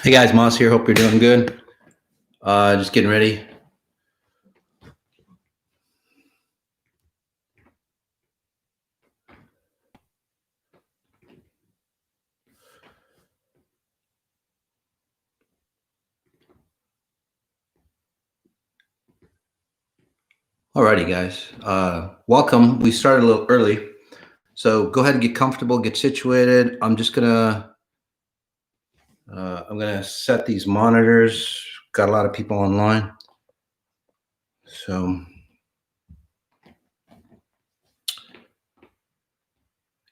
Hey guys, Moss here. Hope you're doing good. Just getting ready. Alrighty, guys. Welcome. We started a little early, so go ahead and get comfortable, get situated. I'm gonna set these monitors. Got a lot of people online, so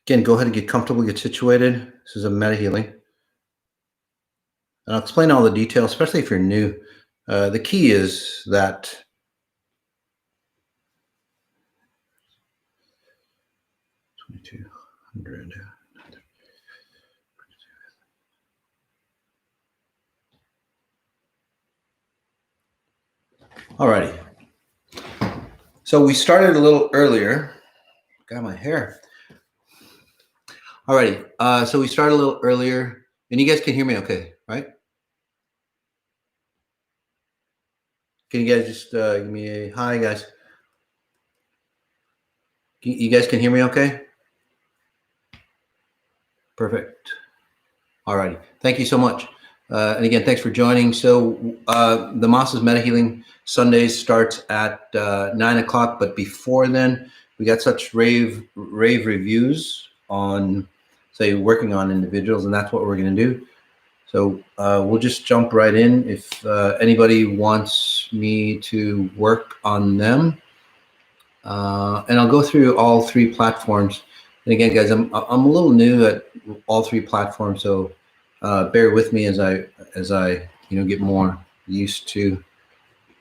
again, go ahead and get comfortable, get situated. This is a Medihealing, and I'll explain all the details, especially if you're new. The key is that 2200. Alrighty. So we started a little earlier. Got my hair. Alrighty. So we started a little earlier, and you guys can hear me okay, right? Can you guys just give me a hi, guys? You guys can hear me okay? Perfect. Alrighty. Thank you so much. And again, thanks for joining. So the Moss's Medihealing Sundays starts at 9 o'clock, but before then, we got such rave reviews on, say, working on individuals, and that's what we're going to do. So we'll just jump right in. If anybody wants me to work on them, and I'll go through all three platforms. And again, guys, I'm a little new at all three platforms, so bear with me as I get more used to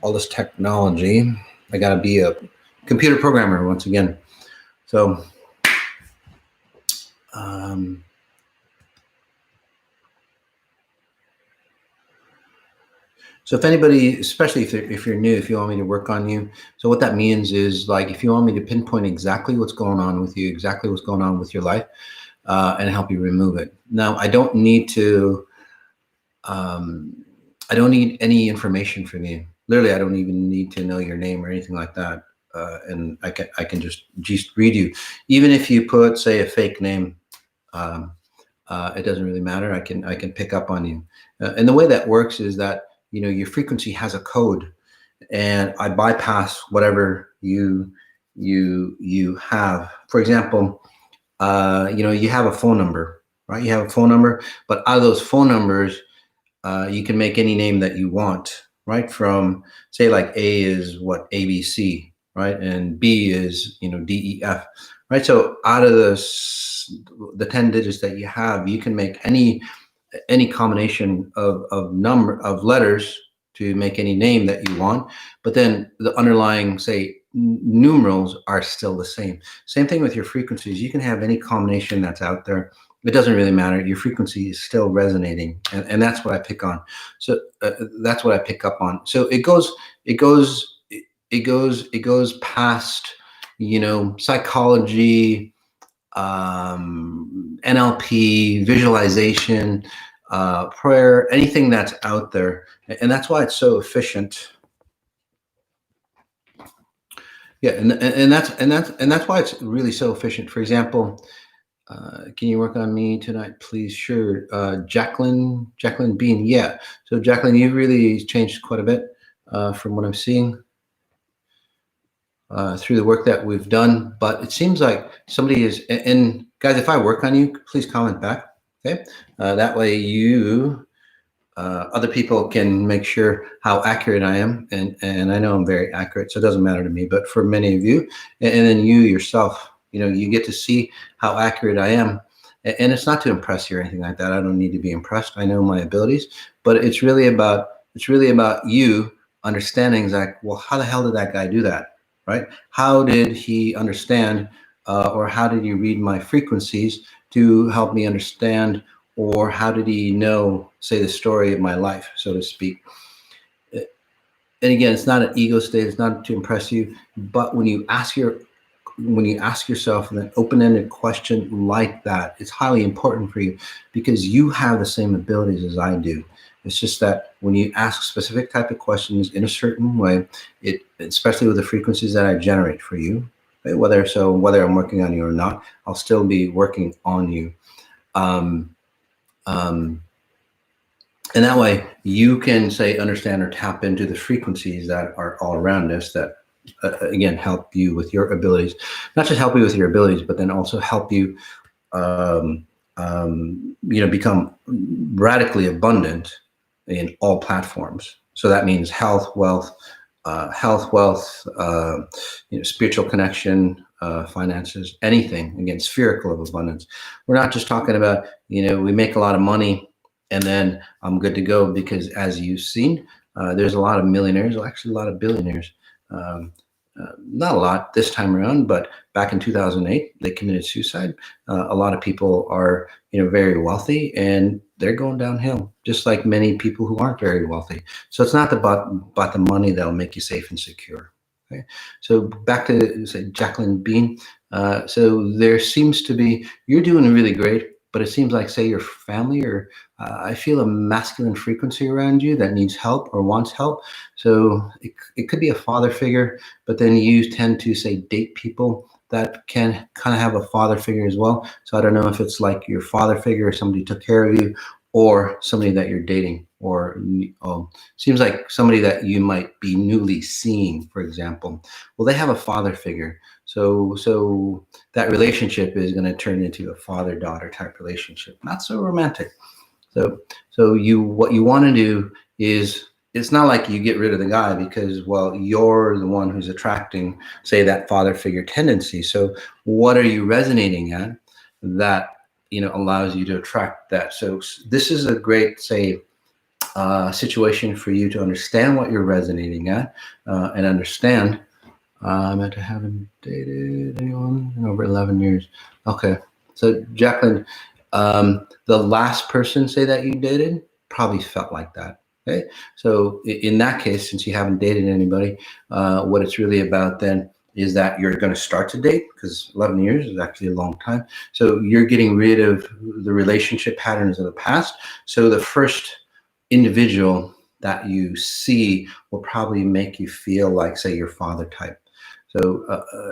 all this technology. I got to be a computer programmer once again. So so if anybody, especially if you're new, if you want me to work on you, so what that means is, like, if you want me to pinpoint exactly what's going on with you, exactly what's going on with your life, and help you remove it. Now, I don't need to. I don't need any information from you. Literally, I don't even need to know your name or anything like that. And I can just read you. Even if you put, say, a fake name, it doesn't really matter. I can pick up on you. And the way that works is that your frequency has a code, and I bypass whatever you have. For example, you have a phone number, right? You have a phone number, but out of those phone numbers, you can make any name that you want, right? From, say, like A is what, ABC, right? And B is, DEF, right? So out of the 10 digits that you have, you can make any combination of letters to make any name that you want, but then the underlying, say, numerals are still the same. Same thing with your frequencies. You can have any combination that's out there. It doesn't really matter. Your frequency is still resonating, and that's what I pick on. So that's what I pick up on. So it goes past, psychology, NLP, visualization, prayer, anything that's out there, and that's why it's so efficient. Yeah, and that's why it's really so efficient. For example, can you work on me tonight, please? Sure. Jacqueline Bean. Yeah. So Jacqueline, you've really changed quite a bit from what I'm seeing through the work that we've done. But it seems like somebody is, and guys, if I work on you, please comment back. Okay. That way other people can make sure how accurate I am. And I know I'm very accurate, so it doesn't matter to me. But for many of you, and then you yourself, you get to see how accurate I am. And it's not to impress you or anything like that. I don't need to be impressed. I know my abilities, but it's really about you understanding, like, well, how the hell did that guy do that, right? How did he understand, or how did he read my frequencies to help me understand, or how did he know, say, the story of my life, so to speak? And again, it's not an ego state. It's not to impress you, but when you ask yourself an open-ended question like that, it's highly important for you, because you have the same abilities as I do. It's just that when you ask specific type of questions in a certain way, especially with the frequencies that I generate for you, okay, whether I'm working on you or not, I'll still be working on you. Um, um, and that way you can say, understand or tap into the frequencies that are all around us that, again, help you with your abilities, not just help you with your abilities, but then also help you, become radically abundant in all platforms. So that means health, wealth, spiritual connection, finances, anything, again, spherical of abundance. We're not just talking about, we make a lot of money and then I'm good to go, because as you've seen, there's a lot of millionaires, well, actually a lot of billionaires. Not a lot this time around, but back in 2008, they committed suicide. A lot of people are, very wealthy, and they're going downhill, just like many people who aren't very wealthy. So it's not about the money that'll make you safe and secure. Okay. So back to, say, Jacqueline Bean. So there seems to be, you're doing really great, but it seems like, say, your family, or I feel a masculine frequency around you that needs help or wants help. So it could be a father figure, but then you tend to, say, date people that can kind of have a father figure as well. So I don't know if it's like your father figure or somebody took care of you, or somebody that you're dating, or seems like somebody that you might be newly seeing, for example. Well, they have a father figure. So that relationship is going to turn into a father-daughter type relationship. Not so romantic. So what you want to do is, it's not like you get rid of the guy because, well, you're the one who's attracting, say, that father figure tendency. So what are you resonating at that, allows you to attract that? So this is a great, say, situation for you to understand what you're resonating at, and understand. I meant to haven't dated anyone in over 11 years. Okay. So Jacqueline, the last person, say, that you dated probably felt like that. Okay. So in that case, since you haven't dated anybody, what it's really about then is that you're going to start to date, because 11 years is actually a long time. So you're getting rid of the relationship patterns of the past. So the first individual that you see will probably make you feel like, say, your father type. So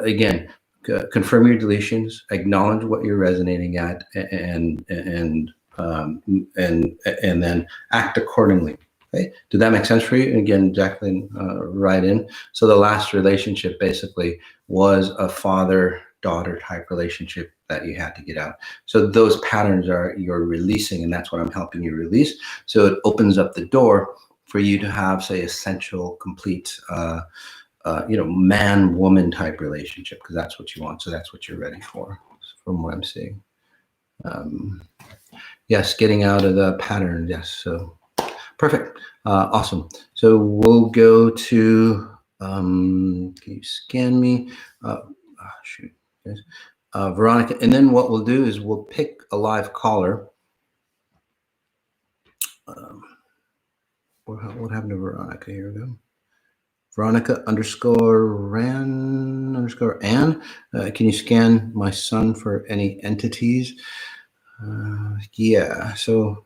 again, confirm your deletions, acknowledge what you're resonating at, and then act accordingly. Okay, did that make sense for you? And again, Jacqueline, right in. So the last relationship basically was a father-daughter type relationship that you had to get out. So those patterns are you're releasing, and that's what I'm helping you release. So it opens up the door for you to have, say, essential, complete, man-woman type relationship, because that's what you want. So that's what you're ready for, from what I'm seeing. Yes, getting out of the pattern. Yes. So perfect. Awesome. So we'll go to, can you scan me? Shoot. Yes. Veronica. And then what we'll do is we'll pick a live caller. What happened to Veronica? Here we go. Veronica _Ran_Ann. Can you scan my son for any entities? Yeah. So,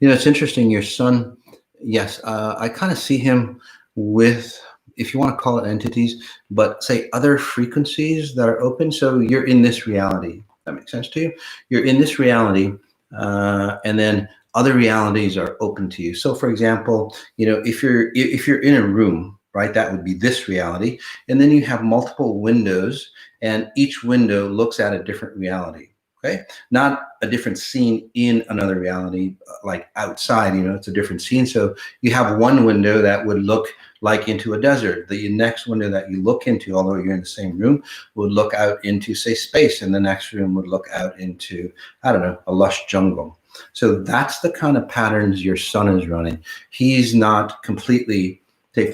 it's interesting. Your son, yes. I kind of see him with, if you want to call it entities, but say other frequencies that are open. So you're in this reality. That makes sense to you? You're in this reality, and then other realities are open to you. So for example, if you're in a room, right, that would be this reality. And then you have multiple windows, and each window looks at a different reality. Okay. Not a different scene in another reality, like outside, it's a different scene. So you have one window that would look like into a desert. The next window that you look into, although you're in the same room, would look out into, say, space. And the next room would look out into, I don't know, a lush jungle. So that's the kind of patterns your son is running. He's not completely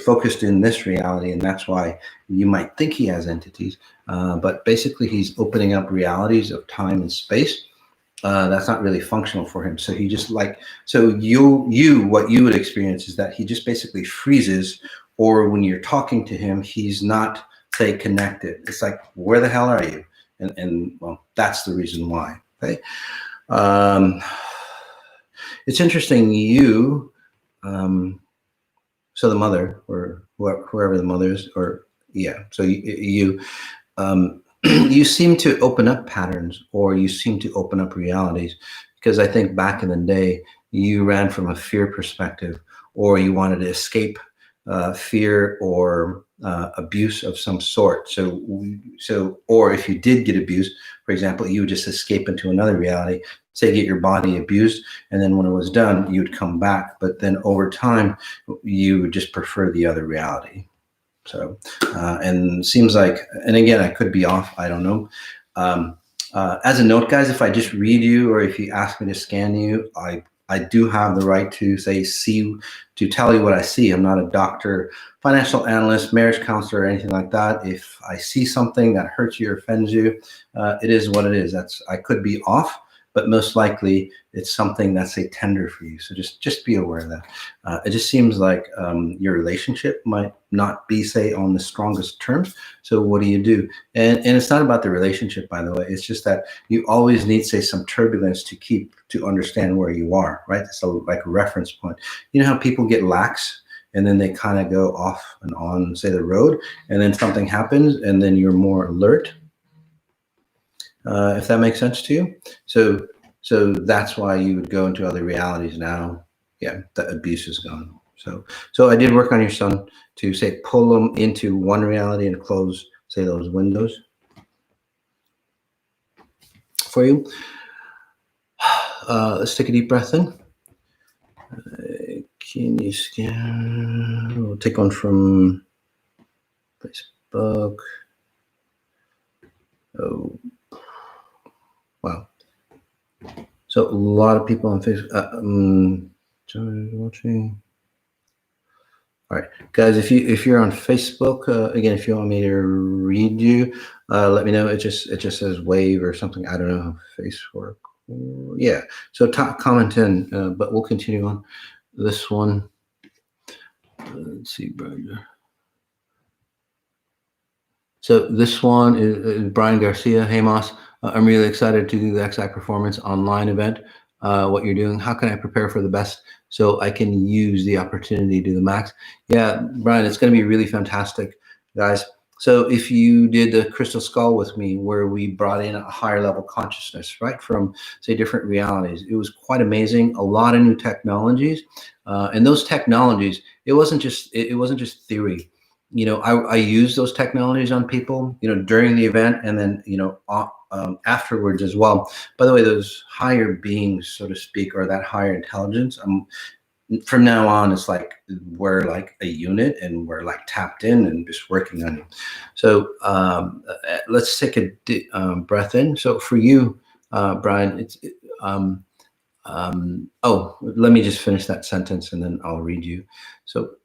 focused in this reality, and that's why you might think he has entities. But basically, he's opening up realities of time and space. That's not really functional for him. So he just what you would experience is that he just basically freezes, or when you're talking to him, he's not, say, connected. It's like, where the hell are you? And well, that's the reason why. Okay. it's interesting. So the mother, or whoever the mother is, or yeah, so you seem to open up patterns, or you seem to open up realities, because I think back in the day you ran from a fear perspective, or you wanted to escape fear or abuse of some sort. So or if you did get abused, for example, you would just escape into another reality, say get your body abused, and then when it was done you would come back, but then over time you would just prefer the other reality. So, and seems like, and again, I could be off. I don't know. Um, as a note, guys, if I just read you, or if you ask me to scan you, I do have the right to say to tell you what I see. I'm not a doctor, financial analyst, marriage counselor, or anything like that. If I see something that hurts you or offends you, it is what it is. I could be off, but most likely it's something that's a tender for you. So just be aware of that. It just seems like your relationship might not be, say, on the strongest terms. So what do you do? And it's not about the relationship, by the way. It's just that you always need, say, some turbulence to understand where you are, right? It's like a reference point. You know how people get lax and then they kind of go off and on, say, the road, and then something happens and then you're more alert. If that makes sense to you. So that's why you would go into other realities now. Yeah, the abuse is gone. So I did work on your son to, say, pull him into one reality and close, say, those windows for you. Let's take a deep breath in. Can you scan? We'll take one from Facebook. Oh, wow. So a lot of people on Facebook. Watching. All right, guys. If you're on Facebook, again, if you want me to read you, let me know. It just says wave or something. I don't know. Facebook. Yeah. So comment in, but we'll continue on this one. Let's see, Brian. So this one is Brian Garcia. Hey, Moss. I'm really excited to do the XI Performance online event. What you're doing, how can I prepare for the best so I can use the opportunity to the max? Yeah, Brian, it's going to be really fantastic, guys. So if you did the crystal skull with me, where we brought in a higher level consciousness, right, from, say, different realities, it was quite amazing. A lot of new technologies, and those technologies, it wasn't just theory. You know, I use those technologies on people, you know, during the event, and then, you know, afterwards as well. By the way, those higher beings, so to speak, or that higher intelligence, from now on, it's like we're like a unit, and we're like tapped in and just working on it. So let's take a breath in. So for you, Brian, oh, let me just finish that sentence and then I'll read you. So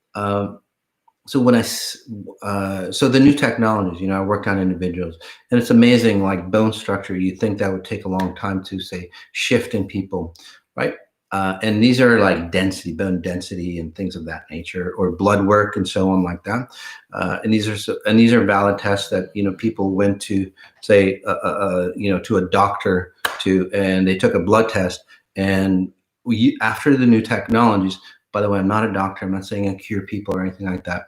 so the new technologies, you know, I work on individuals, and it's amazing, like bone structure. You think that would take a long time to, say, shift in people, right? And these are like density, bone density, and things of that nature, or blood work and so on, like that. And these are valid tests that, you know, people went to, say, you know, to a doctor and they took a blood test, and after the new technologies. By the way, I'm not a doctor. I'm not saying I cure people or anything like that.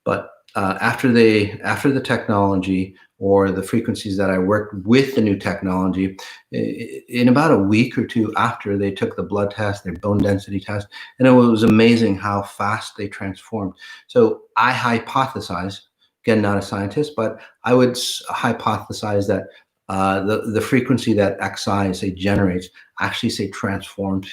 But after the technology, or the frequencies that I worked with the new technology, in about a week or two after they took the blood test, their bone density test, and it was amazing how fast they transformed. So I hypothesize, again, not a scientist, but I would hypothesize that the frequency that XI, say, generates actually, say, transforms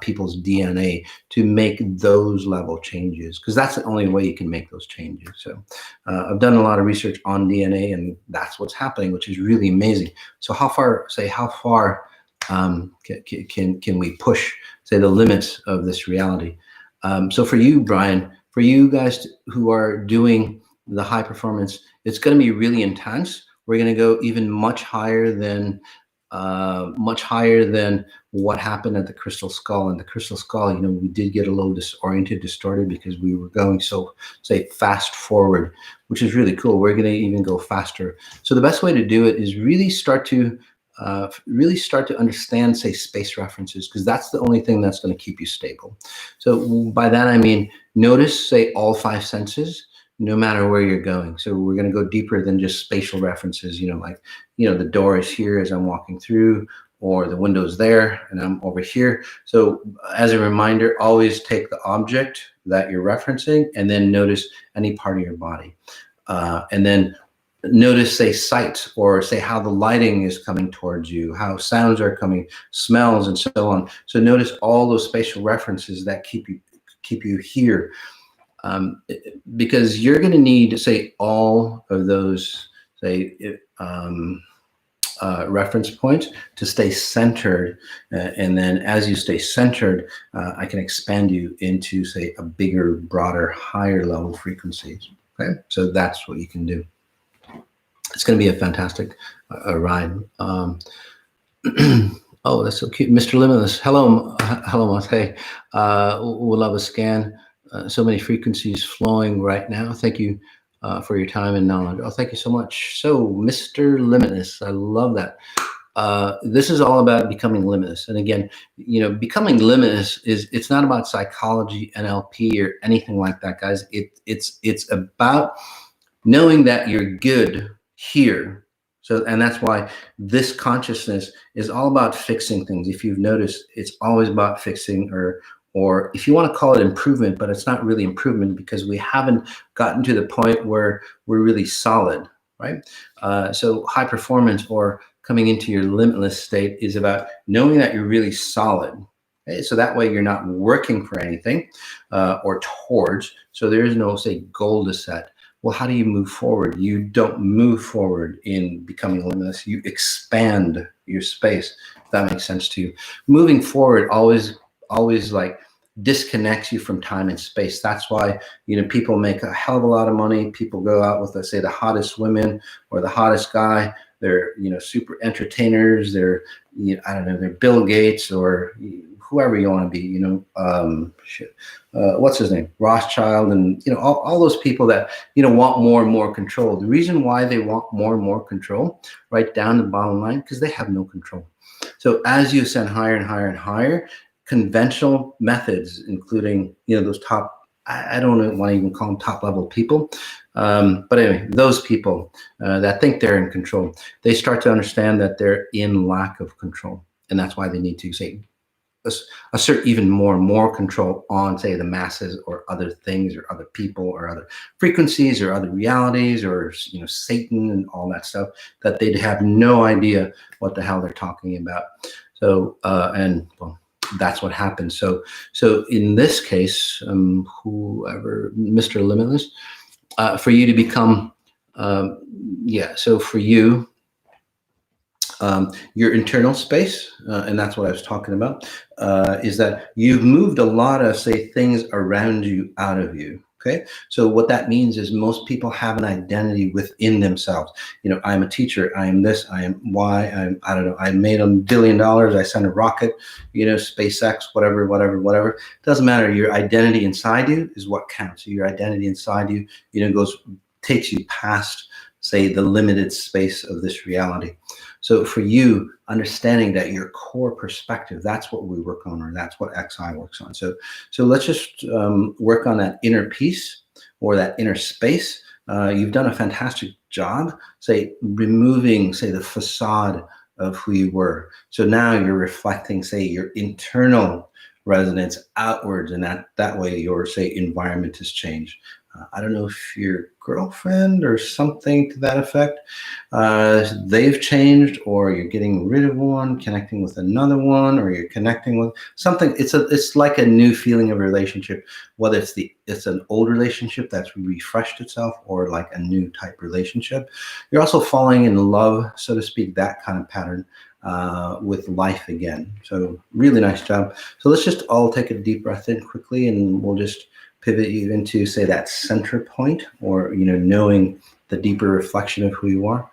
people's DNA to make those level changes, because that's the only way you can make those changes. So I've done a lot of research on DNA, and that's what's happening, which is really amazing. So how far can we push, say, the limits of this reality? So for you, Brian, for you guys who are doing the high performance, it's going to be really intense. We're going to go even much higher than what happened at the crystal skull. And the crystal skull, you know, we did get a little disoriented, distorted, because we were going so, say, fast forward, which is really cool. We're going to even go faster. So the best way to do it is really start to really start to understand, say, space references, because that's the only thing that's going to keep you stable. So by that I mean notice, say, all five senses, no matter where you're going. So we're going to go deeper than just spatial references, like, the door is here as I'm walking through, or the window's there and I'm over here. So as a reminder, always take the object that you're referencing and then notice any part of your body. And then notice, say, sight, or say how the lighting is coming towards you, how sounds are coming, smells, and so on. So notice all those spatial references that keep you here, because you're going to need, say, all of those, say, reference points to stay centered. And then as you stay centered, I can expand you into, say, a bigger, broader, higher level frequencies. Okay, so that's what you can do. It's going to be a fantastic ride. Oh, that's so cute. Mr. Limitless. Hello, Moth. Hey, we'll love a scan. So many frequencies flowing right now. Thank you for your time and knowledge. Oh, thank you so much. So, Mr. Limitless, I love that. This is all about becoming limitless. And again, becoming limitless it's not about psychology, NLP, or anything like that, guys. It's about knowing that you're good here. So, and that's why this consciousness is all about fixing things. If you've noticed, it's always about fixing, or if you want to call it improvement, but it's not really improvement because we haven't gotten to the point where we're really solid, right? So high performance, or coming into your limitless state, is about knowing that you're really solid. Okay? So that way you're not working for anything or towards. So there is no, say, goal to set. Well, how do you move forward? You don't move forward in becoming limitless. You expand your space, if that makes sense to you. Moving forward always like disconnects you from time and space. That's why, people make a hell of a lot of money. People go out with, let's say, the hottest women or the hottest guy. They're, super entertainers. They're, I don't know, they're Bill Gates or whoever you want to be, what's his name? Rothschild, and, all those people that, want more and more control. The reason why they want more and more control, right down to the bottom line, because they have no control. So as you ascend higher and higher and higher, conventional methods, including, those top, I don't want to even call them top level people. But anyway, those people that think they're in control, they start to understand that they're in lack of control. And that's why they need to, say, assert even more and more control on, say, the masses or other things or other people or other frequencies or other realities or, Satan and all that stuff, that they'd have no idea what the hell they're talking about. So, and well, that's what happens. So in this case, whoever, Mr. Limitless, for you to become, so for you, your internal space, and that's what I was talking about, is that you've moved a lot of, say, things around you out of you. Okay, so what that means is most people have an identity within themselves. I'm a teacher. I am this. I am Y. I don't know. I made $1 billion. I sent a rocket. SpaceX, whatever. Doesn't matter. Your identity inside you is what counts. So your identity inside you, takes you past, say, the limited space of this reality. So for you, understanding that your core perspective, that's what we work on, or that's what XI works on. So let's just work on that inner peace, or that inner space. You've done a fantastic job, say, removing, say, the facade of who you were. So now you're reflecting, say, your internal resonance outwards, and that way your, say, environment has changed. I don't know if your girlfriend or something to that effect, they've changed, or you're getting rid of one, connecting with another one, or you're connecting with something. It's like a new feeling of relationship, whether it's an old relationship that's refreshed itself, or like a new type relationship. You're also falling in love, so to speak, that kind of pattern with life again. So really nice job. So let's just all take a deep breath in quickly, and we'll just pivot you into, say, that center point, or, knowing the deeper reflection of who you are.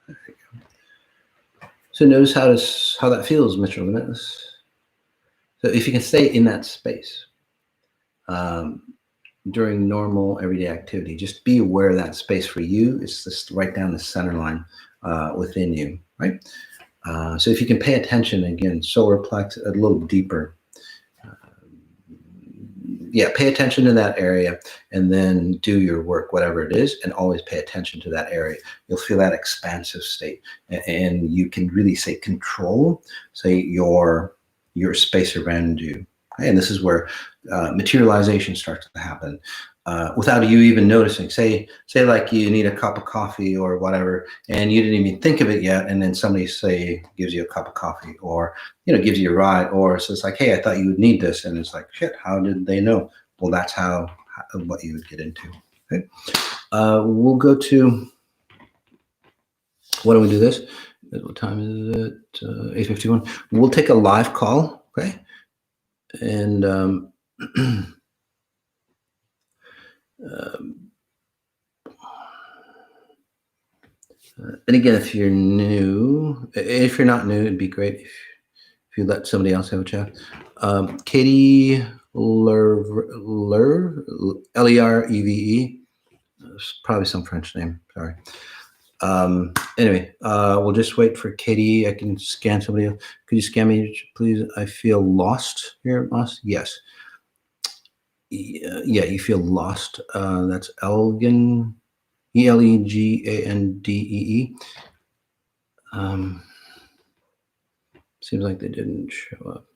There you go. So notice how that feels, Mr. Limitless. So if you can stay in that space during normal everyday activity, just be aware of that space for you. It's just right down the center line within you, right? So if you can pay attention again, solar plex a little deeper. Yeah, pay attention to that area and then do your work, whatever it is, and always pay attention to that area. You'll feel that expansive state, and you can really say control, say your space around you. And this is where materialization starts to happen without you even noticing. Say like you need a cup of coffee or whatever, and you didn't even think of it yet, and then somebody gives you a cup of coffee, or gives you a ride, or says like, hey, I thought you would need this, and it's like, shit, how did they know? Well, that's how what you would get into. Okay, we'll go to. Why don't we do this? What time is it? 8:51. We'll take a live call. Okay, and and again, if you're not new, it'd be great if you let somebody else have a chat. Katie Lerve, Lereve. Probably some French name. Sorry. Anyway, we'll just wait for Katie. I can scan somebody else. Could you scan me, please? I feel lost here, Moss. Yes. Yeah, you feel lost. That's Elgin, Elegandee. Seems like they didn't show up.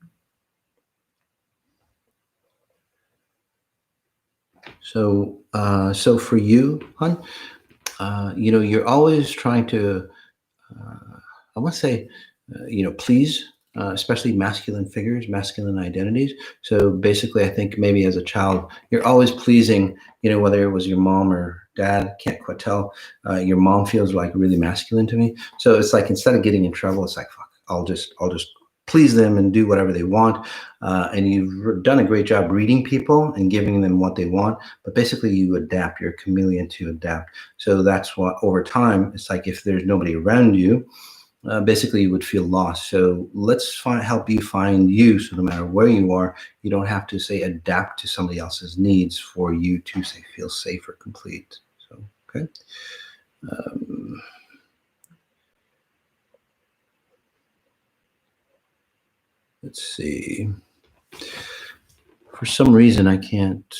So for you, hon, you're always trying to, I want to say, please, especially masculine figures, masculine identities. So basically, I think maybe as a child, you're always pleasing, whether it was your mom or dad, can't quite tell. Your mom feels like really masculine to me. So it's like, instead of getting in trouble, it's like, fuck, I'll just please them and do whatever they want. And you've done a great job reading people and giving them what they want. But basically, you adapt. You're a chameleon to adapt. So that's what, over time, it's like if there's nobody around you, basically you would feel lost. So let's help you find you. So no matter where you are, you don't have to say adapt to somebody else's needs for you to say feel safe or complete. So, okay. Let's see. For some reason, I can't.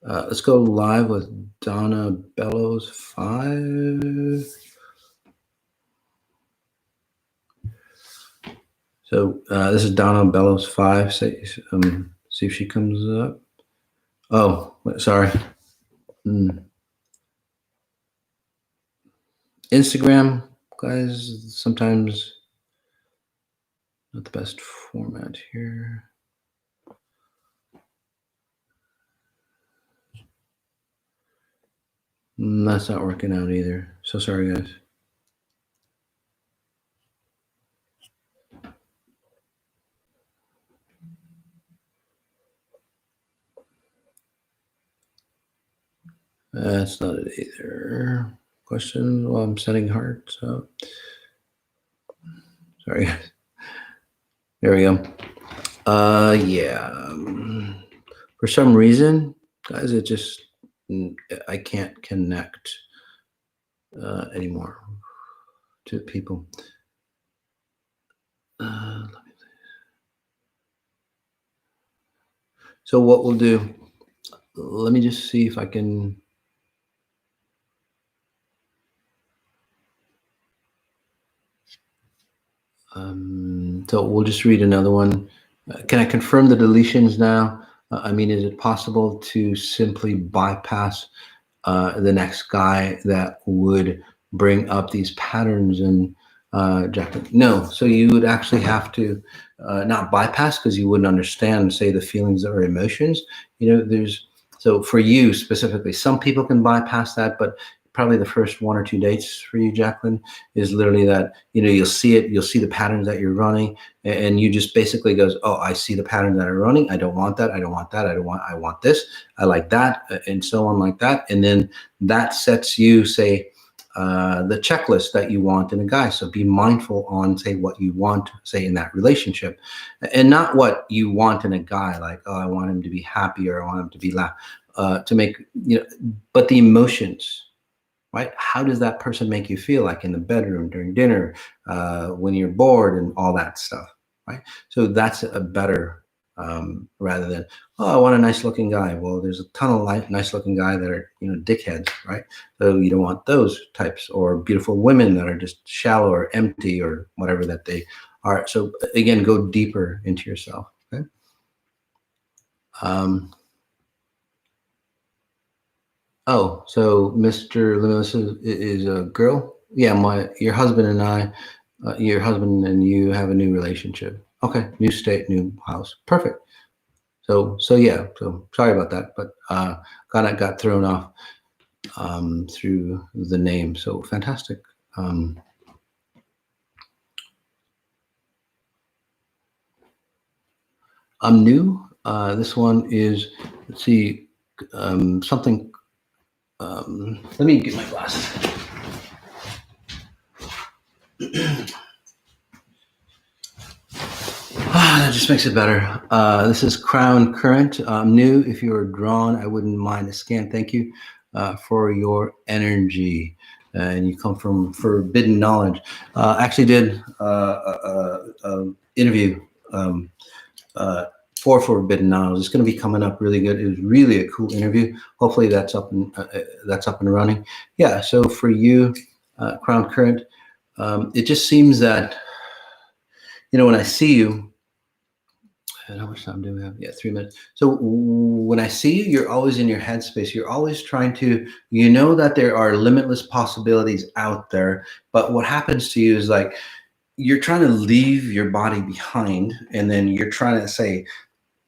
Let's go live with Donna Bellows 5. So this is Donna Bellows 5. See if she comes up. Oh, sorry. Instagram, guys, sometimes not the best format here. That's not working out either. So sorry, guys. That's not it either. Question. Well, I'm setting heart. So sorry, guys. There we go. Yeah. For some reason, guys, I can't connect anymore to people. So what we'll do, let me just see if I can. So we'll just read another one. Can I confirm the deletions now? Is it possible to simply bypass the next guy that would bring up these patterns and Jacqueline? No. So you would actually have to not bypass, because you wouldn't understand, say, the feelings or emotions. So for you specifically, some people can bypass that, but probably the first 1 or 2 dates for you, Jacqueline, is literally that, you'll see it, you'll see the patterns that you're running, and you just basically goes, oh, I see the pattern that I'm running. I don't want that. I don't want that. I want this. I like that, and so on like that. And then that sets you, say, the checklist that you want in a guy. So be mindful on, say, what you want, say, in that relationship, and not what you want in a guy, like, oh, I want him to be happy, or I want him to be to make, but the emotions, right? How does that person make you feel, like in the bedroom, during dinner, when you're bored, and all that stuff, right? So that's a better, rather than, oh, I want a nice looking guy. Well, there's a ton of nice looking guys that are, dickheads, right? So you don't want those types, or beautiful women that are just shallow or empty or whatever that they are. So again, go deeper into yourself. Okay. Oh, so Mr. Limitless is a girl? Yeah, your husband and I, your husband and you have a new relationship. Okay, new state, new house. Perfect. So yeah. So sorry about that, but kind of got thrown off through the name. So fantastic. I'm new. This one is, let's see, something. Let me get my glasses. That just makes it better. This is Crown Current. New. If you are drawn, I wouldn't mind a scan. Thank you for your energy. And you come from forbidden knowledge. Actually did an interview for forbidden knowledge. It's going to be coming up really good. It was really a cool interview. Hopefully that's up and running. Yeah. So for you, Crown Current, it just seems that, when I see you. And how much time do we have? Yeah, 3 minutes. So when I see you, you're always in your headspace. You're always trying to, that there are limitless possibilities out there. But what happens to you is, like, you're trying to leave your body behind, and then you're trying to, say,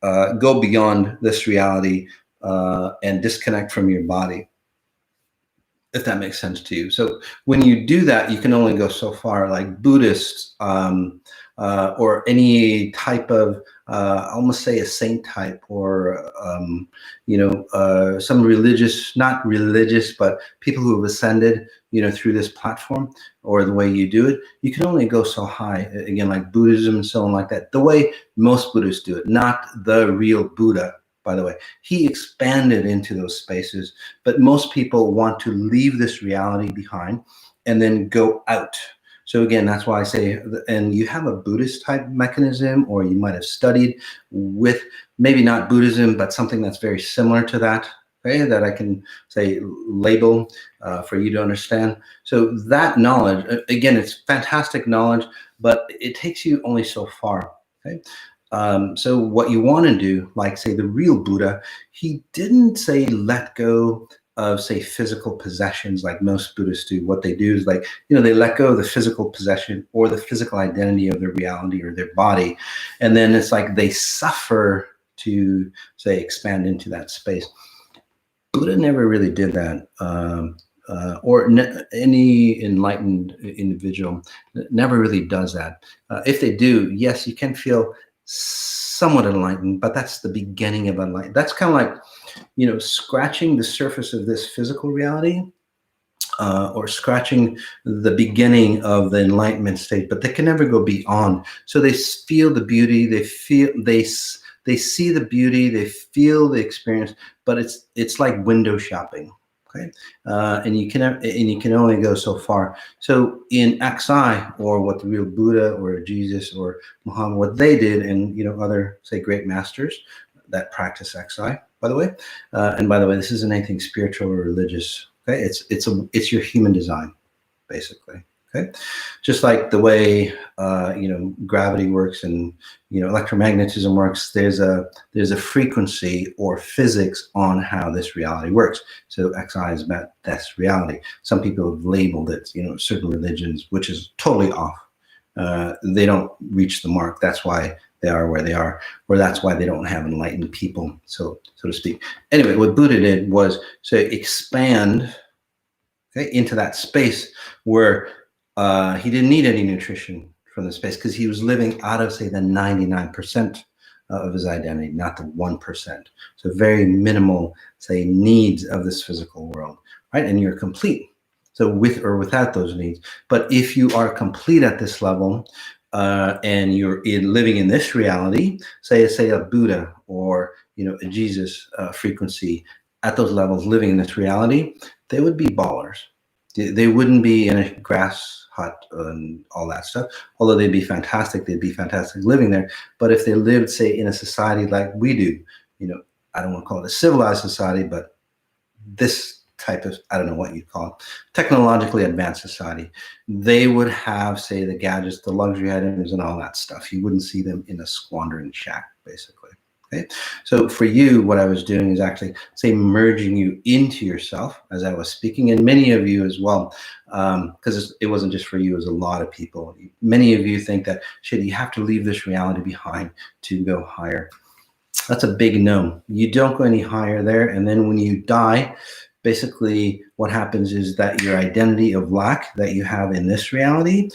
go beyond this reality and disconnect from your body, if that makes sense to you. So when you do that, you can only go so far. Like Buddhists, or any type of, almost say a saint type, or some religious, not religious, but people who have ascended, through this platform, or the way you do it, you can only go so high. Again, like Buddhism and so on like that, the way most Buddhists do it, not the real Buddha. By the way, he expanded into those spaces, but most people want to leave this reality behind and then go out. So again, that's why I say, and you have a Buddhist type mechanism, or you might have studied with, maybe not Buddhism, but something that's very similar to that, okay, that I can, say, label for you to understand. So that knowledge, again, it's fantastic knowledge, but it takes you only so far, okay? So what you want to do, like, say, the real Buddha, he didn't, say, let go of, say, physical possessions like most Buddhists do. What they do is, like, they let go of the physical possession or the physical identity of their reality or their body. And then it's like they suffer to, say, expand into that space. Buddha never really did that. Any enlightened individual never really does that. If they do, yes, you can feel somewhat enlightened, but that's the beginning of enlightenment. That's kind of like, scratching the surface of this physical reality, or scratching the beginning of the enlightenment state, but they can never go beyond. So they feel the beauty, they see the beauty, they feel the experience, but it's like window shopping. Okay, and you can only go so far. So in XI, or what the real Buddha or Jesus or Muhammad, what they did, and other, say, great masters that practice XI, by the way, and by the way, this isn't anything spiritual or religious. Okay, it's your human design, basically. Okay, just like the way gravity works and electromagnetism works. There's a frequency or physics on how this reality works. So XI is about this reality. Some people have labeled it, certain religions, which is totally off. They don't reach the mark. That's why they are where they are, or that's why they don't have enlightened people, so to speak. Anyway, what Buddha did was to expand okay, into that space where he didn't need any nutrition from the space because he was living out of, say, the 99% of his identity, not the 1%. So very minimal, say, needs of this physical world, right? And you're complete. So with or without those needs. But if you are complete at this level, and you're living in this reality, say a Buddha or a Jesus frequency at those levels, living in this reality, they would be ballers. They wouldn't be in a grass hut and all that stuff. Although they'd be fantastic living there. But if they lived, say, in a society like we do, I don't want to call it a civilized society, but this type of, I don't know what you'd call it, technologically advanced society, they would have, say, the gadgets, the luxury items, and all that stuff. You wouldn't see them in a squandering shack, basically. Okay. So for you, what I was doing is actually, say, merging you into yourself as I was speaking, and many of you as well, because it wasn't just for you, it was a lot of people. Many of you think that, shit, you have to leave this reality behind to go higher. That's a big no. You don't go any higher there. And then when you die, basically what happens is that your identity of lack that you have in this reality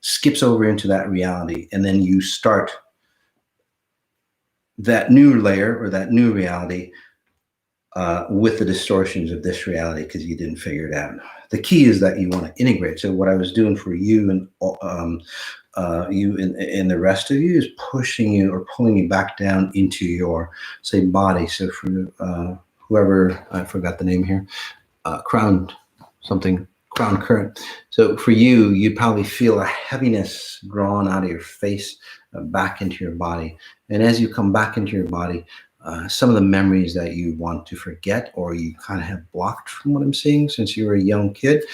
skips over into that reality. And then you start that new layer or that new reality with the distortions of this reality because you didn't figure it out. The key is that you want to integrate. So what I was doing for you and you and the rest of you is pushing you or pulling you back down into your, say, body. So for whoever, I forgot the name here, crown current. So for you, you'd probably feel a heaviness drawn out of your face back into your body. And as you come back into your body, some of the memories that you want to forget or you kind of have blocked from what I'm seeing since you were a young kid,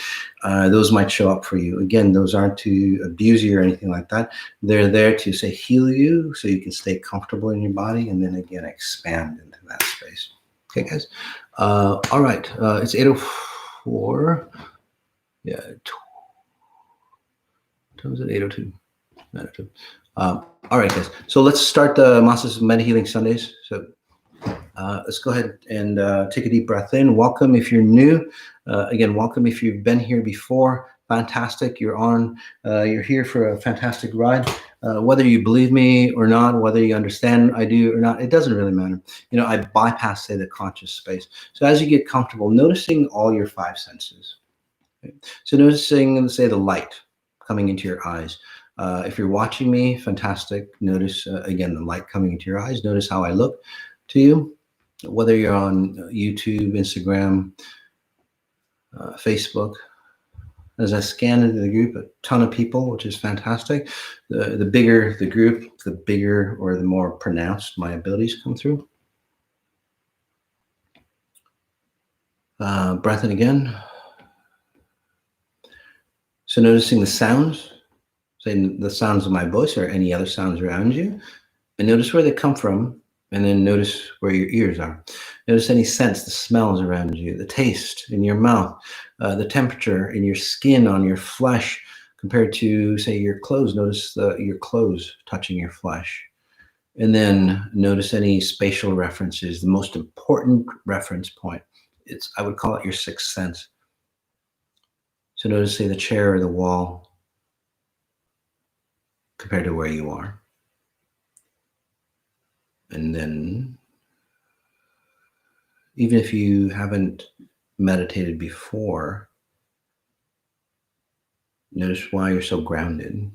those might show up for you. Again, those aren't to abuse you or anything like that. They're there to, say, heal you so you can stay comfortable in your body and then again expand into that space. Okay, guys. All right. It's 8:04. Yeah. What was it? 8:02. 9:02. All right, guys. So let's start the Masters of Medihealing Sundays. So let's go ahead and take a deep breath in. Welcome if you're new. Again, welcome if you've been here before. Fantastic. You're here for a fantastic ride. Whether you believe me or not, whether you understand I do or not, it doesn't really matter. I bypass, say, the conscious space. So as you get comfortable, noticing all your five senses. Okay? So noticing, say, the light coming into your eyes. If you're watching me, fantastic. Notice, again, the light coming into your eyes. Notice how I look to you. Whether you're on YouTube, Instagram, Facebook, as I scan into the group, a ton of people, which is fantastic. The bigger the group, the bigger or the more pronounced my abilities come through. Breath in again. So noticing the sounds, say the sounds of my voice or any other sounds around you, and notice where they come from. And then notice where your ears are. Notice any sense, the smells around you, the taste in your mouth, the temperature in your skin, on your flesh, compared to, say, your clothes. Notice your clothes touching your flesh. And then notice any spatial references. The most important reference point, I would call it your sixth sense. So notice, say, the chair or the wall compared to where you are. And then, even if you haven't meditated before, notice why you're so grounded.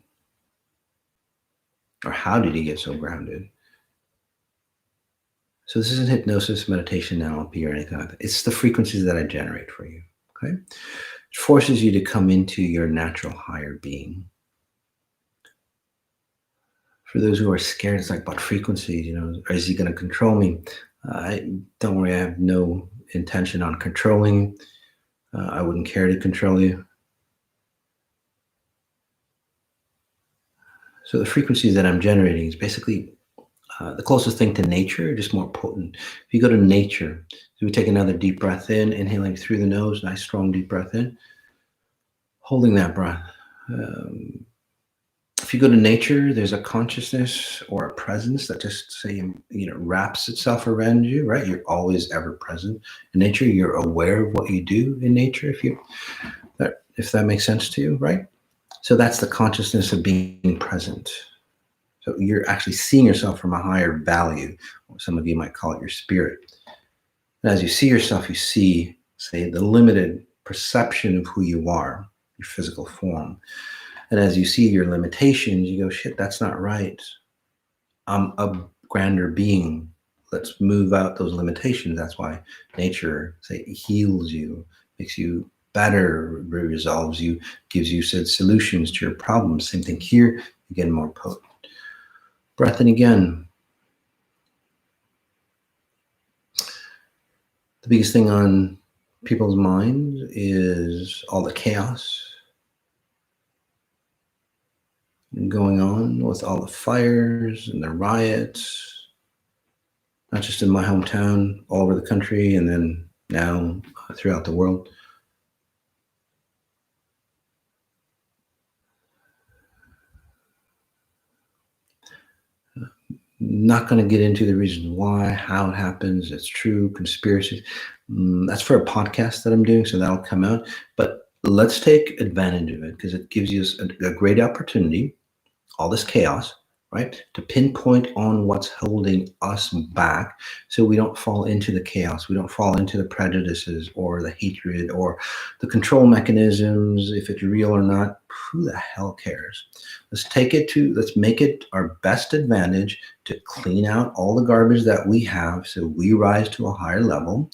Or how did you get so grounded? So this isn't hypnosis, meditation, NLP, or anything like that. It's the frequencies that I generate for you, okay? It forces you to come into your natural higher being. For those who are scared, it's like, but frequencies, is he going to control me? Don't worry, I have no intention on controlling. I wouldn't care to control you. So the frequencies that I'm generating is basically the closest thing to nature, just more potent. If you go to nature, so we take another deep breath in, inhaling through the nose, nice strong deep breath in, holding that breath. If you go to nature, there's a consciousness or a presence that just say, wraps itself around you, right? You're always ever present in nature. You're aware of what you do in nature, if that makes sense to you, right? So that's the consciousness of being present. So you're actually seeing yourself from a higher value, or some of you might call it your spirit. And as you see yourself, you see, say, the limited perception of who you are, your physical form. And as you see your limitations, you go, shit, that's not right. I'm a grander being. Let's move out those limitations. That's why nature, say, heals you, makes you better, resolves you, gives you said solutions to your problems. Same thing here, you get more potent. Breath in again. The biggest thing on people's minds is all the chaos going on with all the fires and the riots, not just in my hometown, all over the country, and then now throughout the world. Not going to get into the reasons why, how it happens. It's true, conspiracies. That's for a podcast that I'm doing, so that'll come out. But let's take advantage of it because it gives you a great opportunity, all this chaos, right, to pinpoint on what's holding us back so we don't fall into the chaos. We don't fall into the prejudices or the hatred or the control mechanisms, if it's real or not. Who the hell cares? Let's make it our best advantage to clean out all the garbage that we have so we rise to a higher level,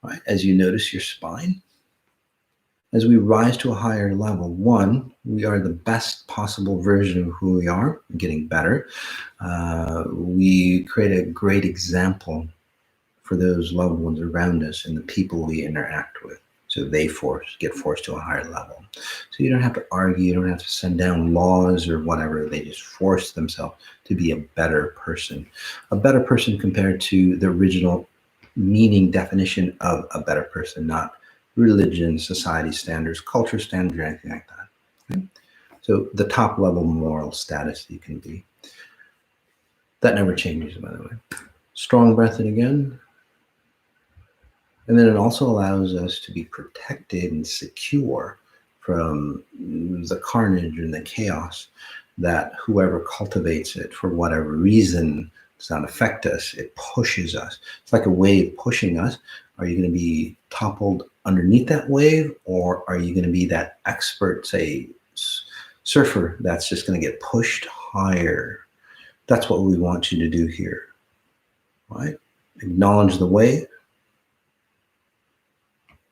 right? As you notice your spine, as we rise to a higher level, one, we are the best possible version of who we are, getting better. We create a great example for those loved ones around us and the people we interact with. So they get forced to a higher level. So you don't have to argue, you don't have to send down laws or whatever. They just force themselves to be a better person compared to the original meaning definition of a better person, not religion, society standards, culture standards, or anything like that. Okay? So the top level moral status you can be. That never changes, by the way. Strong breath in again. And then it also allows us to be protected and secure from the carnage and the chaos that whoever cultivates it for whatever reason does not affect us. It pushes us. It's like a wave pushing us. Are you going to be toppled underneath that wave, or are you going to be that expert, say, surfer that's just going to get pushed higher? That's what we want you to do here, right? Acknowledge the wave.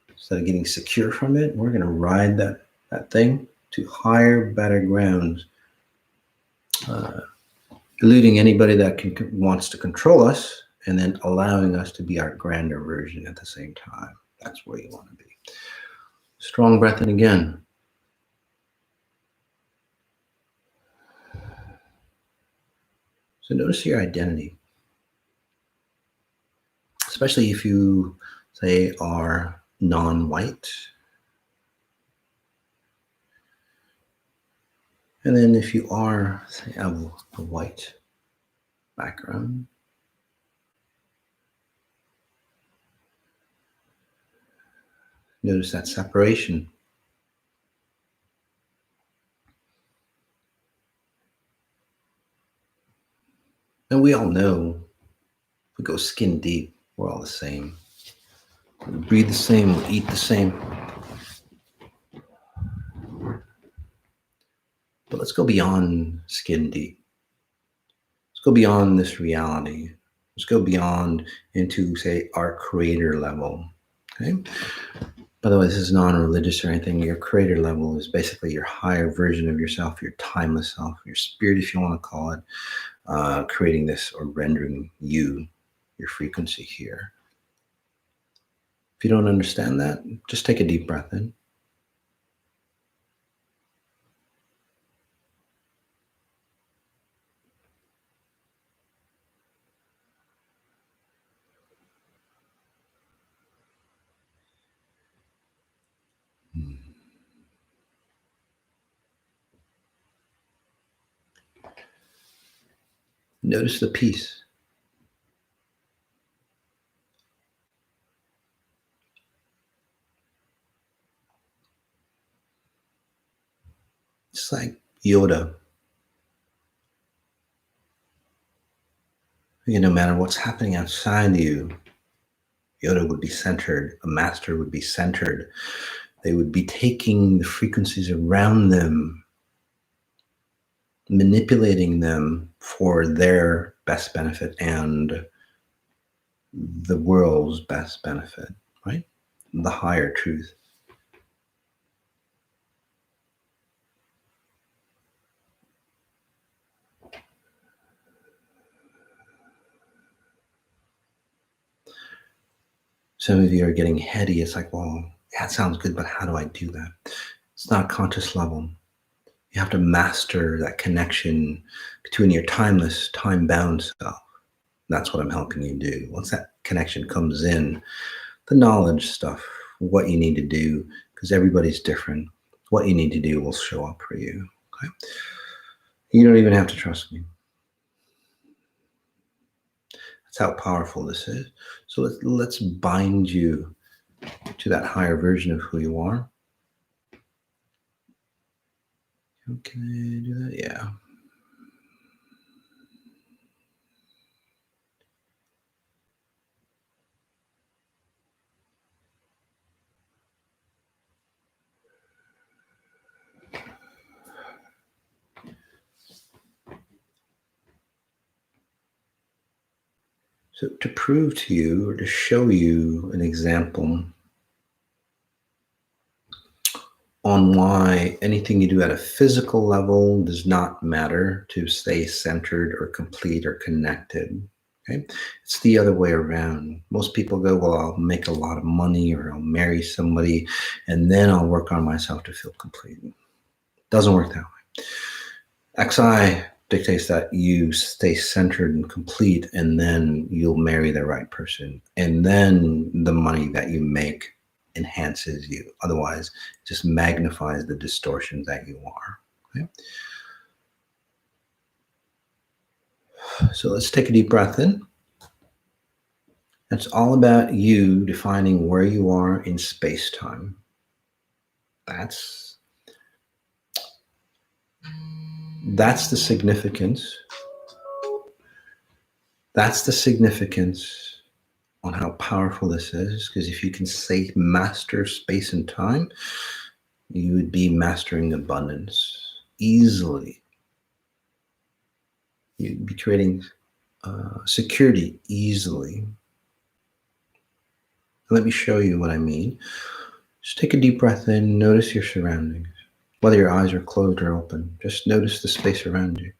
Instead of getting secure from it, we're going to ride that thing to higher, better grounds, eluding anybody that wants to control us, and then allowing us to be our grander version at the same time. That's where you want to be. Strong breath in again. So notice your identity, especially if you, say, are non-white. And then if you are, say, of a white background, notice that separation. And we all know, if we go skin deep, we're all the same. We breathe the same, we eat the same. But let's go beyond skin deep. Let's go beyond this reality. Let's go beyond into, say, our creator level. Okay. By the way, this is non-religious or anything. Your creator level is basically your higher version of yourself, your timeless self, your spirit, if you want to call it, creating this or rendering you, your frequency here. If you don't understand that, just take a deep breath in. Notice the peace. It's like Yoda. No matter what's happening outside you, Yoda would be centered. A master would be centered. They would be taking the frequencies around them, manipulating them for their best benefit and the world's best benefit, right? The higher truth. Some of you are getting heady. It's like, well, that sounds good, but how do I do that? It's not conscious level. You have to master that connection between your timeless, time-bound self. That's what I'm helping you do. Once that connection comes in, the knowledge stuff, what you need to do, because everybody's different, what you need to do will show up for you. Okay? You don't even have to trust me. That's how powerful this is. So let's bind you to that higher version of who you are. Can I do that? Yeah. So to prove to you or to show you an example on why anything you do at a physical level does not matter to stay centered or complete or connected. Okay? It's the other way around. Most people go, well, I'll make a lot of money or I'll marry somebody and then I'll work on myself to feel complete. Doesn't work that way. XI dictates that you stay centered and complete, and then you'll marry the right person. And then the money that you make enhances you. Otherwise, it just magnifies the distortions that you are. Okay? So let's take a deep breath in. It's all about you defining where you are in space-time. That's the significance. That's the significance on how powerful this is, because if you can say master space and time, you would be mastering abundance easily. You'd be creating security easily. Let me show you what I mean. Just take a deep breath in, notice your surroundings. Whether your eyes are closed or open, just notice the space around you.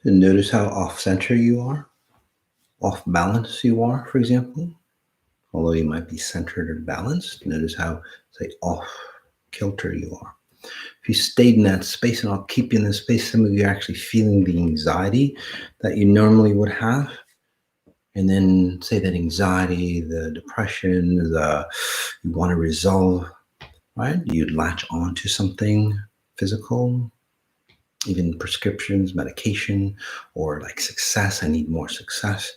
And notice how off-center you are, off-balance you are, for example. Although you might be centered or balanced, notice how, say, off-kilter you are. If you stayed in that space, and I'll keep you in this space, some of you are actually feeling the anxiety that you normally would have. And then say that anxiety, the depression, you want to resolve, right? You'd latch on to something physical, even prescriptions, medication, or like success. I need more success.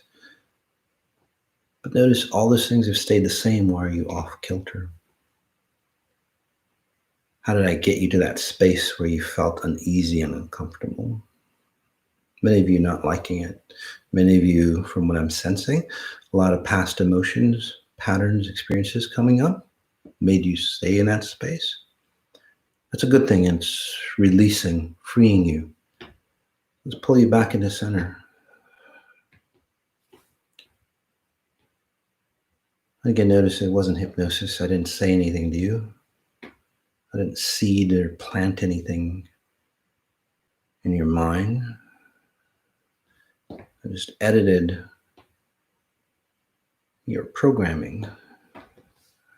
But notice all those things have stayed the same. Why are you off kilter? How did I get you to that space where you felt uneasy and uncomfortable? Many of you not liking it. Many of you, from what I'm sensing, a lot of past emotions, patterns, experiences coming up, made you stay in that space. That's a good thing. It's releasing, freeing you. Let's pull you back into center. Again, notice it wasn't hypnosis. I didn't say anything to you. I didn't seed or plant anything in your mind. I just edited your programming.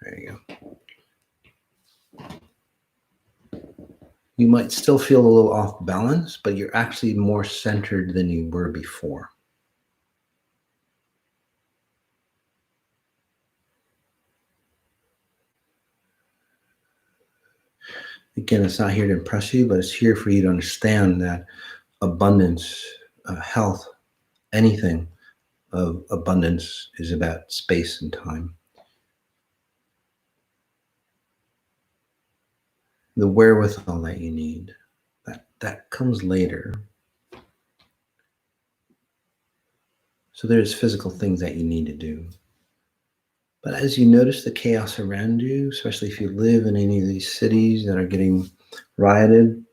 There you go. You might still feel a little off balance, but you're actually more centered than you were before. Again, it's not here to impress you, but it's here for you to understand that abundance, health, anything of abundance is about space and time. The wherewithal that you need, that comes later. So there's physical things that you need to do. But as you notice the chaos around you, especially if you live in any of these cities that are getting rioted,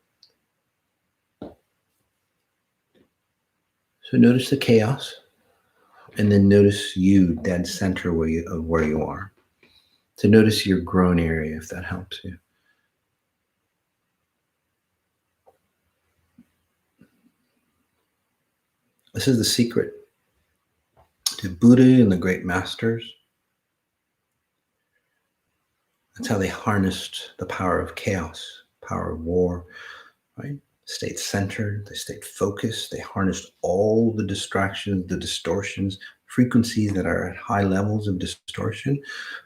so notice the chaos, and then notice you dead center of where you are. So notice your grown area, if that helps you. This is the secret to Buddha and the great masters. That's how they harnessed the power of chaos, power of war, right? Stayed centered, they stayed focused, they harnessed all the distractions, the distortions, frequencies that are at high levels of distortion,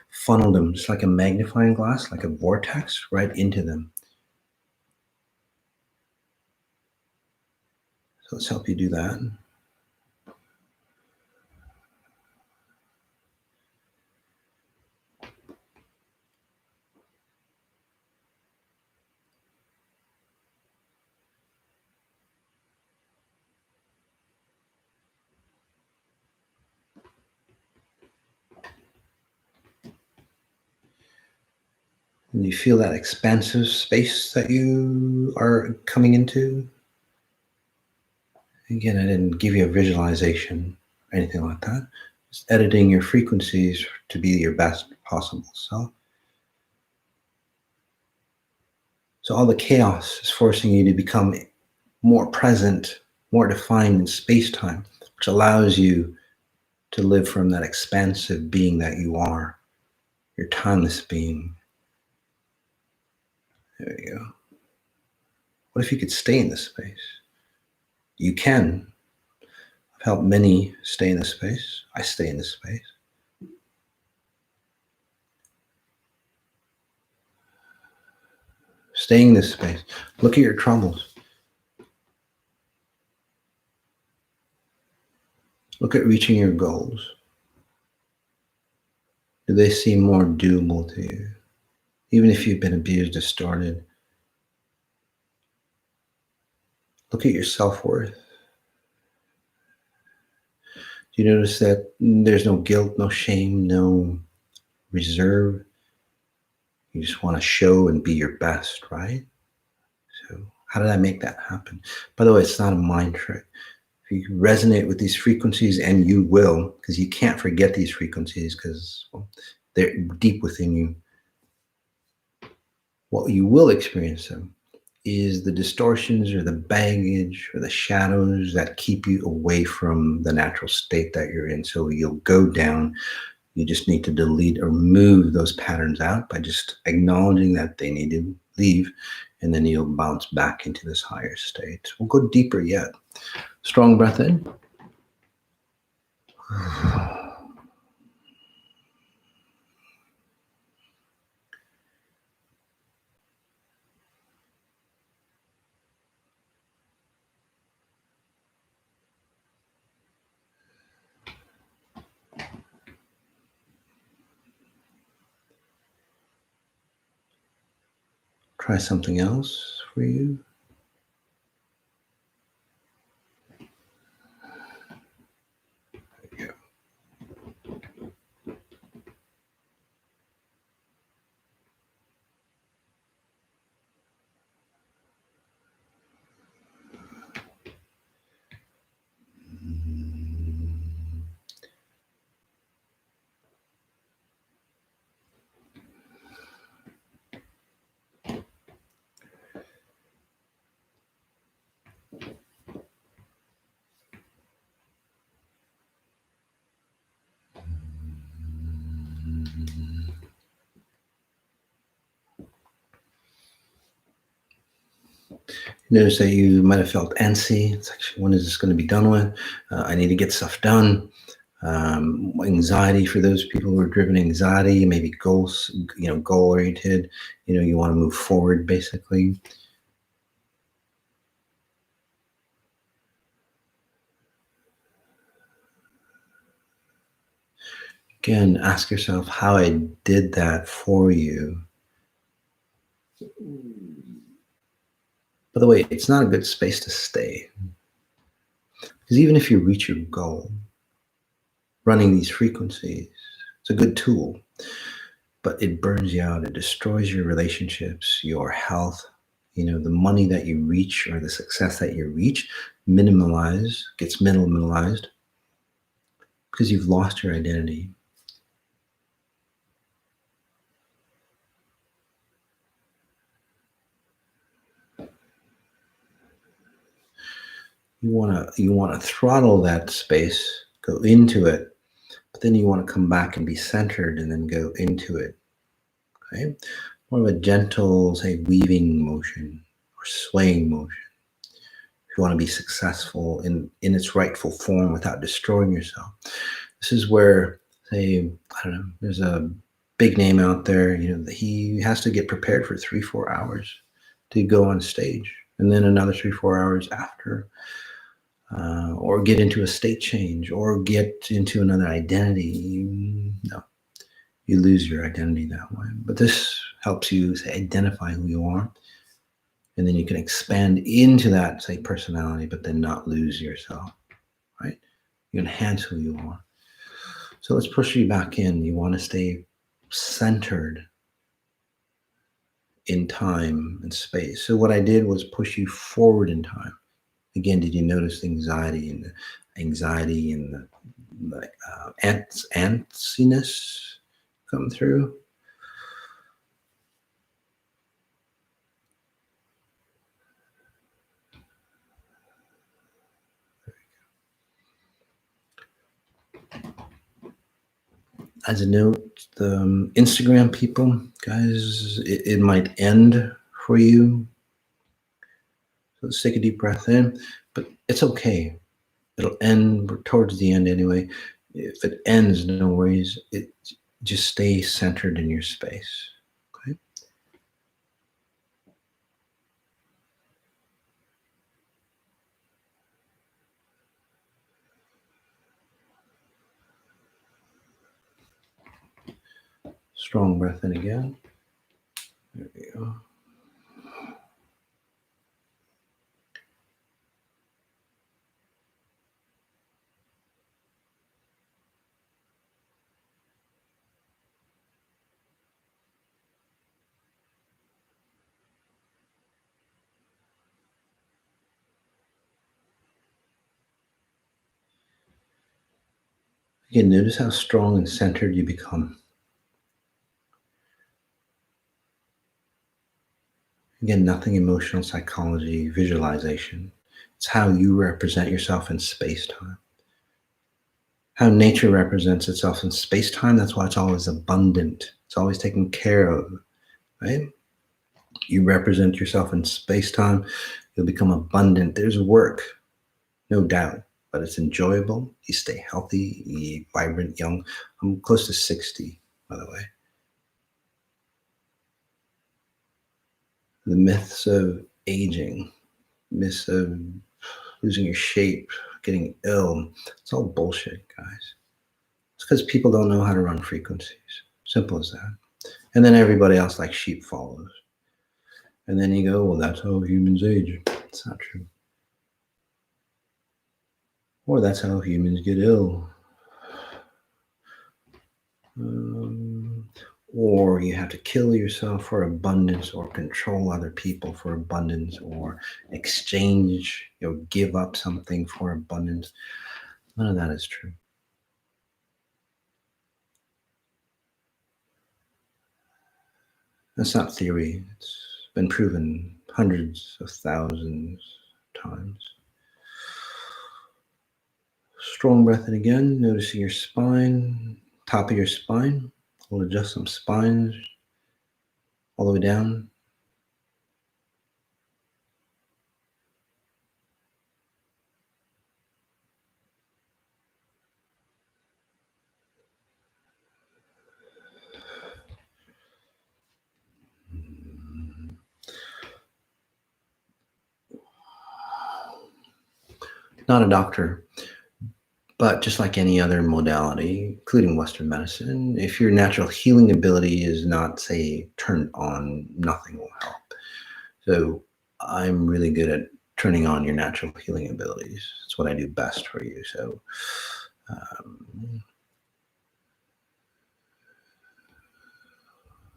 funneled them just like a magnifying glass, like a vortex, right into them. So let's help you do that. And you feel that expansive space that you are coming into. Again, I didn't give you a visualization or anything like that. Just editing your frequencies to be your best possible self. So all the chaos is forcing you to become more present, more defined in space-time, which allows you to live from that expansive being that you are, your timeless being. There you go. What if you could stay in this space? You can. I've helped many stay in this space. I stay in this space. Staying in this space. Look at your troubles. Look at reaching your goals. Do they seem more doable to you? Even if you've been abused, distorted. Look at your self-worth. Do you notice that there's no guilt, no shame, no reserve? You just want to show and be your best, right? So how did I make that happen? By the way, it's not a mind trick. If you resonate with these frequencies, and you will, because you can't forget these frequencies because they're deep within you. What you will experience them is the distortions or the baggage or the shadows that keep you away from the natural state that you're in. So you'll go down. You just need to delete or move those patterns out by just acknowledging that they need to leave, and then you'll bounce back into this higher state. We'll go deeper yet. Strong breath in. Try something else for you. There you go. Notice that you might have felt antsy. It's like, when is this going to be done with? I need to get stuff done. Anxiety for those people who are driven anxiety, maybe goals, goal oriented. You want to move forward, basically. Again, ask yourself how I did that for you. By the way, it's not a good space to stay. Because even if you reach your goal, running these frequencies, it's a good tool, but it burns you out. It destroys your relationships, your health. The money that you reach or the success that you reach gets minimalized because you've lost your identity. You want to throttle that space, go into it, but then you want to come back and be centered and then go into it. Okay? More of a gentle, say, weaving motion or swaying motion. If you want to be successful in its rightful form without destroying yourself. This is where, say, I don't know, there's a big name out there, he has to get prepared for 3-4 hours to go on stage, and then another 3-4 hours after, or get into a state change, or get into another identity. No, you lose your identity that way. But this helps you, say, identify who you are, and then you can expand into that, say, personality, but then not lose yourself, right? You enhance who you are. So let's push you back in. You want to stay centered in time and space. So what I did was push you forward in time. Again, did you notice the anxiety and the antsiness come through? As a note, the Instagram people, guys, it might end for you. So let's take a deep breath in, but it's okay. It'll end towards the end anyway. If it ends, no worries. It just stay centered in your space. Okay. Strong breath in again. There we go. Again, notice how strong and centered you become. Again, nothing emotional psychology, visualization. It's how you represent yourself in space-time. How nature represents itself in space-time, that's why it's always abundant. It's always taken care of, right? You represent yourself in space-time, you'll become abundant. There's work, no doubt, but it's enjoyable. You stay healthy, you vibrant, young. I'm close to 60, by the way. The myths of aging, myths of losing your shape, getting ill, it's all bullshit, guys. It's because people don't know how to run frequencies. Simple as that. And then everybody else, like sheep, follows. And then you go, well, that's how humans age. It's not true. Or that's how humans get ill. Or you have to kill yourself for abundance, or control other people for abundance, or exchange, give up something for abundance. None of that is true. That's not theory. It's been proven hundreds of thousands of times. Strong breath in again, noticing your spine, top of your spine. We'll adjust some spines all the way down. Not a doctor, but just like any other modality, including Western medicine, if your natural healing ability is not, say, turned on, nothing will help. So I'm really good at turning on your natural healing abilities. It's what I do best for you. So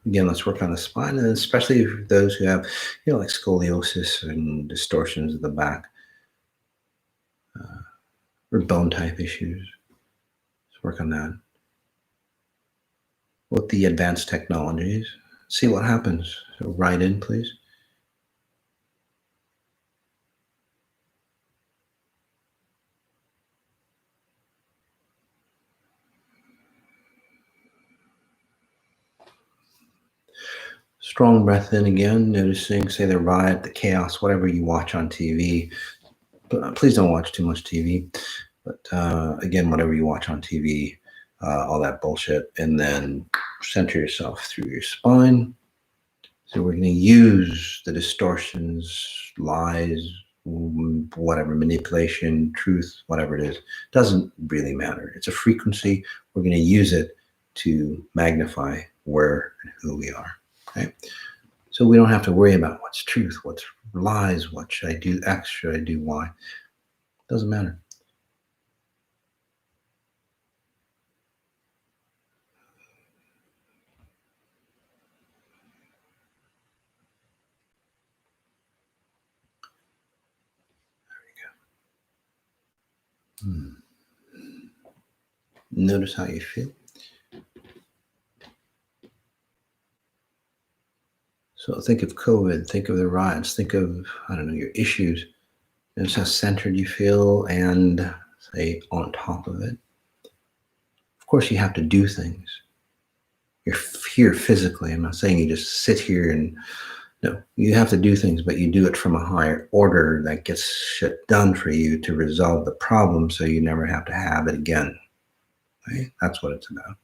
again, let's work on the spine, and especially for those who have, like scoliosis and distortions of the back, or bone type issues. Let's work on that with the advanced technologies. See what happens. So write in, please. Strong breath in again, noticing, say, the riot, the chaos, whatever you watch on TV. But please don't watch too much TV. But again, whatever you watch on TV, all that bullshit, and then center yourself through your spine. So we're going to use the distortions, lies, whatever, manipulation, truth, whatever it is. Doesn't really matter. It's a frequency. We're going to use it to magnify where and who we are. Okay. So we don't have to worry about what's truth, what's lies, what should I do X, should I do Y. Doesn't matter. Notice how you feel. So think of COVID, think of the riots, think of, I don't know, your issues. Notice how centered you feel and, say, on top of it. Of course, you have to do things. You're here physically. I'm not saying you just sit here and, no, you have to do things, but you do it from a higher order that gets shit done for you to resolve the problem so you never have to have it again. Right? That's what it's about.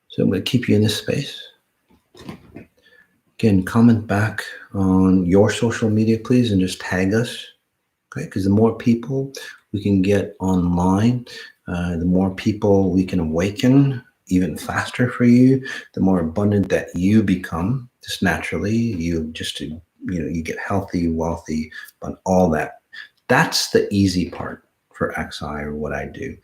So I'm going to keep you in this space. Again, comment back on your social media, please, and just tag us. Okay, because the more people we can get online, the more people we can awaken even faster for you, the more abundant that you become just naturally. You get healthy, wealthy, but all that. That's the easy part for XI or what I do.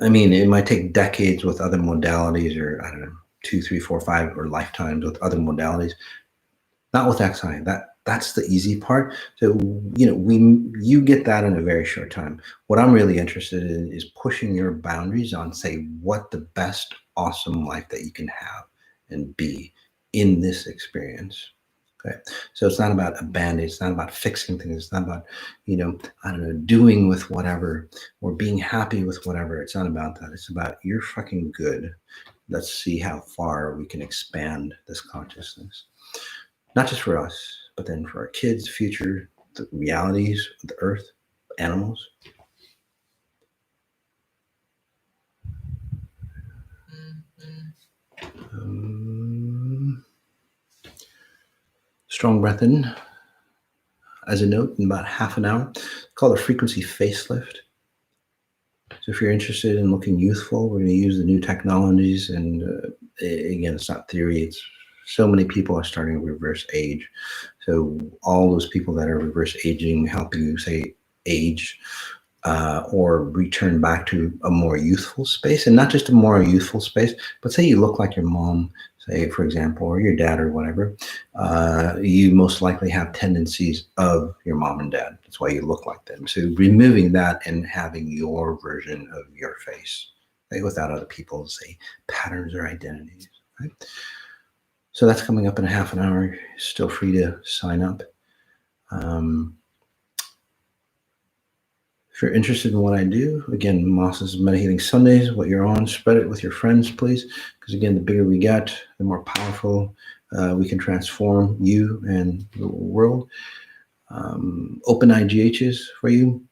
I mean, it might take decades with other modalities, or I don't know, 2, 3, 4, 5, or lifetimes with other modalities. Not with XI. That's the easy part. So you get that in a very short time. What I'm really interested in is pushing your boundaries on, say, what the best awesome life that you can have and be in this experience. Okay. So it's not about a band-aid. It's not about fixing things. It's not about, I don't know, doing with whatever or being happy with whatever. It's not about that. It's about you're fucking good. Let's see how far we can expand this consciousness. Not just for us, but then for our kids, future, the realities of the earth, animals. Strong breath in. As a note, in about half an hour, it's called a frequency facelift. So if you're interested in looking youthful, we're going to use the new technologies. And again, it's not theory. It's so many people are starting to reverse age. So all those people that are reverse aging, helping you, say, age or return back to a more youthful space. And not just a more youthful space, but say you look like your mom, say, for example, or your dad or whatever. You most likely have tendencies of your mom and dad. That's why you look like them. So removing that and having your version of your face, right, without other people's, say, patterns or identities. Right? So that's coming up in a half an hour. Still free to sign up. If you're interested in what I do, again, Moss's Medihealing Sundays, what you're on, spread it with your friends, please. Because again, the bigger we get, the more powerful we can transform you and the world. open IGHs for you,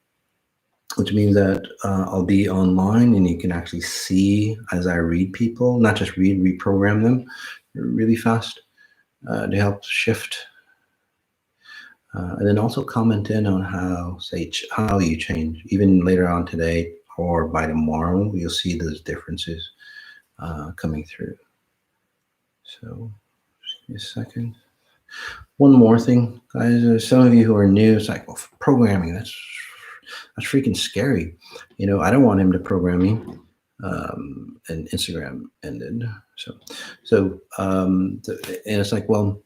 which means that I'll be online and you can actually see as I read people, not just read, reprogram them really fast to help shift. And then also comment in on how, how you change. Even later on today or by tomorrow, you'll see those differences coming through. So, just give me a second. One more thing, guys. Some of you who are new, it's like, well, programming, that's freaking scary. I don't want him to program me. And Instagram ended. And it's like, well,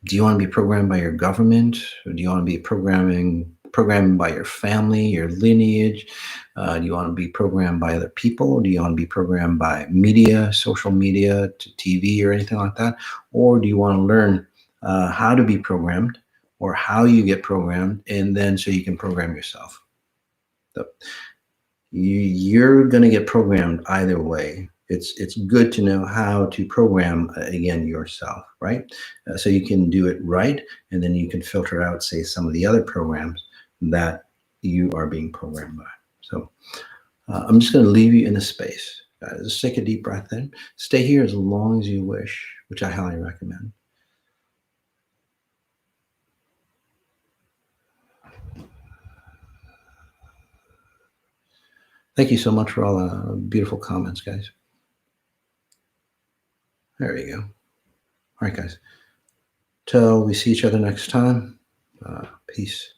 do you want to be programmed by your government? Or do you want to be programmed by your family, your lineage? Do you want to be programmed by other people? Do you want to be programmed by media, social media, to TV or anything like that? Or do you want to learn how to be programmed or how you get programmed, and then so you can program yourself? So you're going to get programmed either way. It's good to know how to program again yourself, right? So you can do it right, and then you can filter out, say, some of the other programs that you are being programmed by. So I'm just going to leave you in this space. Just take a deep breath in. Stay here as long as you wish, which I highly recommend. Thank you so much for all the beautiful comments, guys. There you go. All right, guys. Till we see each other next time, peace.